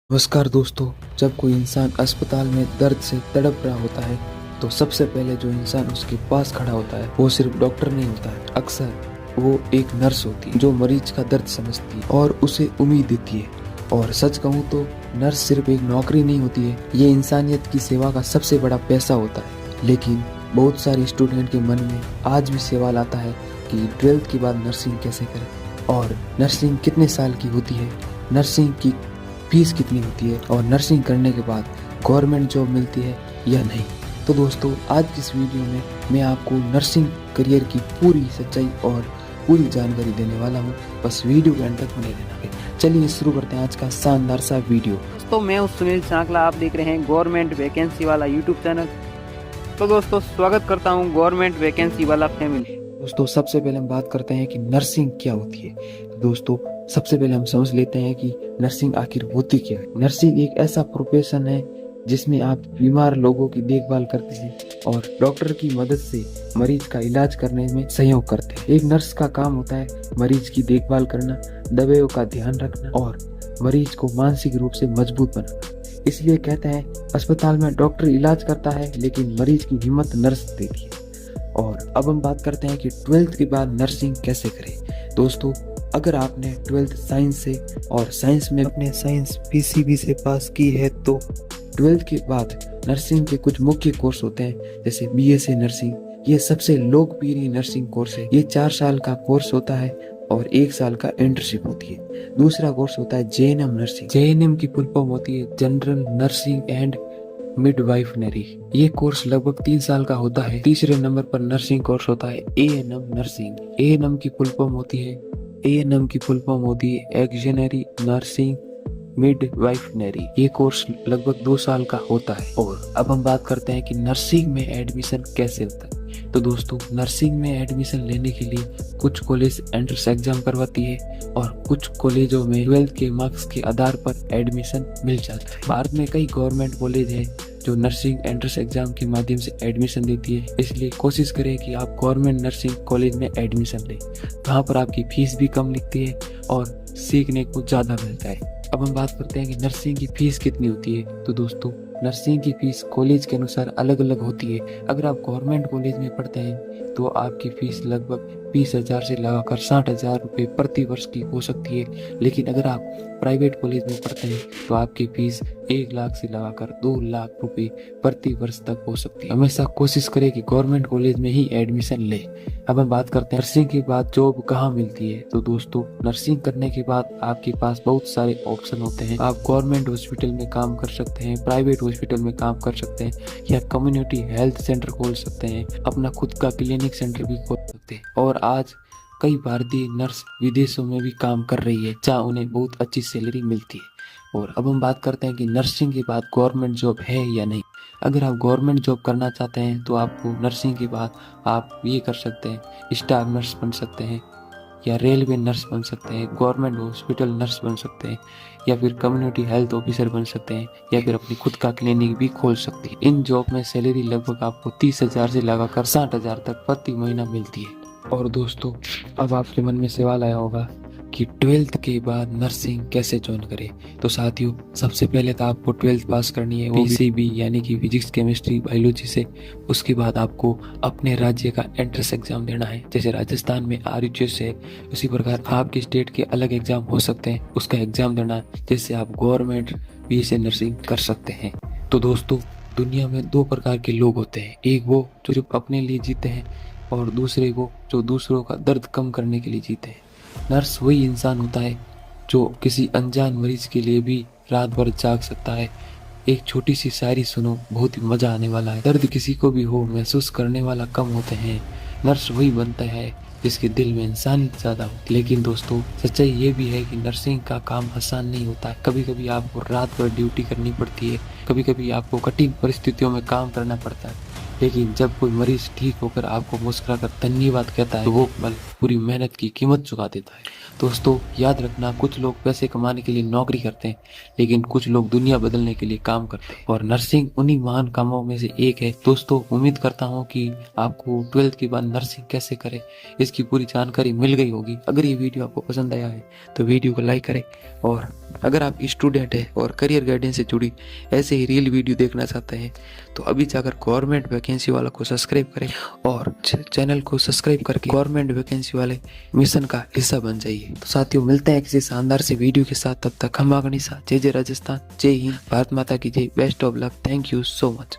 नमस्कार दोस्तों। जब कोई इंसान अस्पताल में दर्द से तड़प रहा होता है तो सबसे पहले जो इंसान उसके पास खड़ा होता है वो सिर्फ डॉक्टर नहीं होता है। अक्सर वो एक नर्स होती है जो मरीज का दर्द समझती है और उसे उम्मीद देती है। और सच कहूँ तो नर्स सिर्फ एक नौकरी नहीं होती है, ये इंसानियत की सेवा का सबसे बड़ा पैसा होता है। लेकिन बहुत सारे स्टूडेंट के मन में आज भी सवाल आता है कि 12th के बाद नर्सिंग कैसे करें और नर्सिंग कितने साल की होती है, नर्सिंग की फीस कितनी होती है और नर्सिंग करने के बाद गवर्नमेंट जॉब मिलती है या नहीं। तो दोस्तों आज की इस वीडियो में मैं आपको नर्सिंग करियर की पूरी सच्चाई और पूरी जानकारी देने वाला हूँ। बस वीडियो के अंत तक बने रहना। चलिए शुरू करते हैं आज का शानदार सा वीडियो। दोस्तों मैं हूं सुनील चांकला, आप देख रहे हैं गवर्नमेंट वैकेंसी वाला यूट्यूब चैनल। तो दोस्तों स्वागत करता हूं गवर्नमेंट वैकेंसी वाला फैमिली। दोस्तों सबसे पहले हम बात करते हैं कि नर्सिंग क्या होती है। तो दोस्तों सबसे पहले हम समझ लेते हैं कि नर्सिंग आखिर होती क्या है। नर्सिंग एक ऐसा प्रोफेशन है जिसमें आप बीमार लोगों की देखभाल करते हैं और डॉक्टर की मदद से मरीज का इलाज करने में सहयोग करते हैं। एक नर्स का काम होता है मरीज की देखभाल करना, दवाइयों का ध्यान रखना और मरीज को मानसिक रूप से मजबूत बनाना। इसलिए कहते हैं अस्पताल में डॉक्टर इलाज करता है लेकिन मरीज की हिम्मत नर्स देती है। और अब हम बात करते हैं कि 12th के बाद नर्सिंग कैसे करें। दोस्तों अगर आपने 12th साइंस से और साइंस में अपने साइंस पीसीबी से पास की है तो 12th के बाद नर्सिंग के कुछ मुख्य कोर्स होते हैं, जैसे बीएससी नर्सिंग। ये सबसे लोकप्रिय नर्सिंग कोर्स है। ये 4 साल का कोर्स होता है और 1 साल का इंटर्नशिप होती है। दूसरा कोर्स होता है जेएनएम नर्सिंग। जेएनएम की फुल फॉर्म होती है जनरल नर्सिंग एंड मिडवाइफनरी। ये कोर्स लगभग 3 साल का होता है। तीसरे नंबर पर नर्सिंग कोर्स होता है एएनएम नर्सिंग। एएनएम की फुल फॉर्म होती है एक्शनरी नर्सिंग मिडवाइफनरी। ये कोर्स लगभग 2 साल का होता है। और अब हम बात करते हैं कि नर्सिंग में एडमिशन कैसे होता है। तो दोस्तों नर्सिंग में एडमिशन लेने के लिए कुछ कॉलेज एंट्रेंस एग्जाम करवाती है और कुछ कॉलेजों में 12th के मार्क्स के आधार पर एडमिशन मिल जाता है। भारत में कई गवर्नमेंट कॉलेज है जो नर्सिंग एंट्रेंस एग्जाम के माध्यम से एडमिशन देती है। इसलिए कोशिश करें कि आप गवर्नमेंट नर्सिंग कॉलेज में एडमिशन लें। वहाँ पर आपकी फीस भी कम लगती है और सीखने को ज़्यादा मिलता है। अब हम बात करते हैं कि नर्सिंग की फीस कितनी होती है। तो दोस्तों नर्सिंग की फीस कॉलेज के अनुसार अलग अलग होती है। अगर आप गवर्नमेंट कॉलेज में पढ़ते हैं तो आपकी फीस लगभग 20,000 से लगाकर 60,000 रुपये प्रति वर्ष की हो सकती है। लेकिन अगर आप प्राइवेट कॉलेज में पढ़ते हैं तो आपकी फीस 1 लाख से लगाकर 2 लाख रुपए प्रति वर्ष तक हो सकती है। हमेशा कोशिश करें कि गवर्नमेंट कॉलेज में ही एडमिशन ले। अब हम बात करते हैं नर्सिंग के बाद जॉब कहाँ मिलती है। तो दोस्तों नर्सिंग करने के बाद आपके पास बहुत सारे ऑप्शन होते हैं। आप गवर्नमेंट हॉस्पिटल में काम कर सकते हैं, प्राइवेट हॉस्पिटल में काम कर सकते हैं या कम्युनिटी हेल्थ सेंटर खोल सकते हैं, अपना खुद का क्लिनिक सेंटर भी खोल सकते हैं। और आज कई भारतीय नर्स विदेशों में भी काम कर रही है जहाँ उन्हें बहुत अच्छी सैलरी मिलती है। और अब हम बात करते हैं कि नर्सिंग के बाद गवर्नमेंट जॉब है या नहीं। अगर आप गवर्नमेंट जॉब करना चाहते हैं तो आपको नर्सिंग के बाद आप ये कर सकते हैं, स्टाफ नर्स बन सकते हैं या रेलवे नर्स बन सकते हैं, गवर्नमेंट हॉस्पिटल नर्स बन सकते हैं या फिर कम्युनिटी हेल्थ ऑफिसर बन सकते हैं या फिर अपनी खुद का क्लिनिक भी खोल सकते हैं। इन जॉब में सैलरी लगभग आपको 30,000 से लगाकर 60,000 तक प्रति महीना मिलती है। और दोस्तों अब आपके मन में सवाल आया होगा कि 12th के बाद नर्सिंग कैसे ज्वाइन करें। तो साथियों सबसे पहले तो आपको 12th पास करनी है, वो पीसीबी यानी कि फिजिक्स केमिस्ट्री बायोलॉजी से। उसके बाद आपको अपने राज्य का एंट्रेंस एग्जाम देना है। जैसे राजस्थान में RHS है, उसी प्रकार आपके स्टेट के अलग एग्जाम हो सकते हैं, उसका एग्जाम देना है जिससे आप गवर्नमेंट BSc नर्सिंग कर सकते हैं। तो दोस्तों दुनिया में 2 प्रकार के लोग होते हैं, एक वो जो अपने लिए जीते हैं और दूसरे वो जो दूसरों का दर्द कम करने के लिए जीते हैं। नर्स वही इंसान होता है जो किसी अनजान मरीज के लिए भी रात भर जाग सकता है। एक छोटी सी शायरी सुनो, बहुत ही मजा आने वाला है। दर्द किसी को भी हो महसूस करने वाला कम होते हैं। नर्स वही बनता है जिसके दिल में इंसानियत ज्यादा होती है। लेकिन दोस्तों सच्चाई ये भी है कि नर्सिंग का काम आसान नहीं होता है। कभी कभी आपको रात भर ड्यूटी करनी पड़ती है, कभी कभी आपको कठिन परिस्थितियों में काम करना पड़ता है। लेकिन जब कोई मरीज ठीक होकर आपको मुस्कुराकर धन्यवाद कहता है तो वो पल पूरी मेहनत की कीमत चुका देता है। दोस्तों याद रखना, कुछ लोग पैसे कमाने के लिए नौकरी करते हैं, लेकिन कुछ लोग दुनिया बदलने के लिए काम करते हैं, और नर्सिंग उन्हीं महान कामों में से एक है। दोस्तों उम्मीद करता हूँ कि आपको 12th के बाद नर्सिंग कैसे करें इसकी पूरी जानकारी मिल गई होगी। अगर ये वीडियो आपको पसंद आया है तो वीडियो को लाइक करें, और अगर आप स्टूडेंट हैं और करियर गाइडेंस से जुड़ी ऐसे ही रियल वीडियो देखना चाहते हैं तो अभी जाकर गवर्नमेंट वैकेंसी वाला को सब्सक्राइब करें, और चैनल को सब्सक्राइब करके गवर्नमेंट वैकेंसी वाले मिशन का हिस्सा बन जाइए। तो साथियों मिलते हैं किसी शानदार से वीडियो के साथ, तब तक खम्मा गणिसा, जय जय राजस्थान, जय हिंद, भारत माता की जय, best of luck, thank you so much.